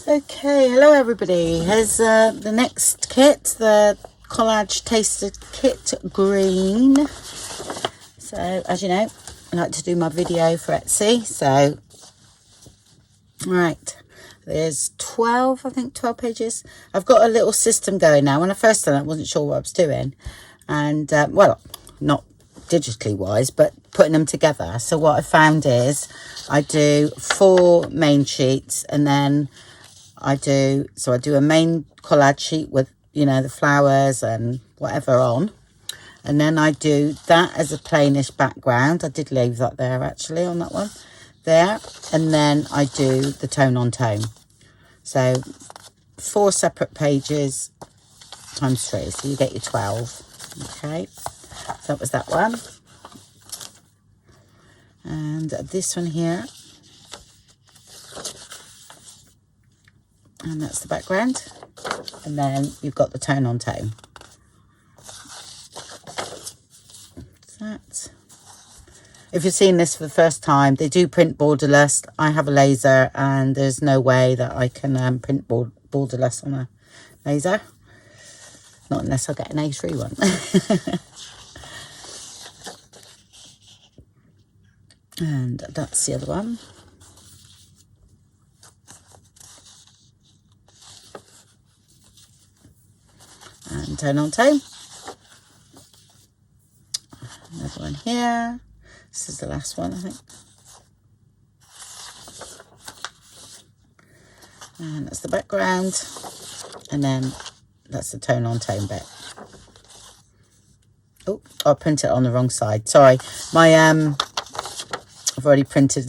Okay, hello everybody. Here's the next kit, the Collage Taster Kit Green. So, as you know, I like to do my video for Etsy. So, right, there's 12, I think 12 pages. I've got a little system going now. When I first done it, I wasn't sure what I was doing. And, well, not digitally wise, but putting them together. So what I found is I do 4 main sheets, and then I do a main collage sheet with, you know, the flowers and whatever on. And then I do that as a plainish background. I did leave that there actually on that one there. And then I do the tone on tone. So 4 separate pages times 3. So you get your 12. Okay. So that was that one. And this one here. And that's the background. And then you've got the tone on tone. That. If you're seeing this for the first time, they do print borderless. I have a laser and there's no way that I can print borderless on a laser. Not unless I get an A3 one. And that's the other one. And tone on tone. Another one here. This is the last one, I think. And that's the background. And then that's the tone on tone bit. Oh, I printed it on the wrong side. Sorry. My I've already printed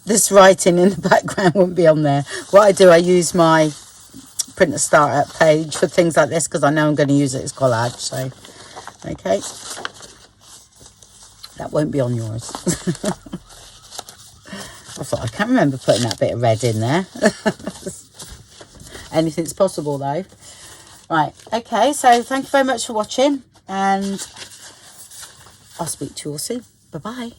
this writing in the background wouldn't be on there. What I do, I use my print a startup page for things like this because I know I'm going to use it as collage. So, okay, that won't be on yours. I thought I can't remember putting that bit of red in there. Anything's possible though. Right, okay, so thank you very much for watching, and I'll speak to you all soon. Bye bye.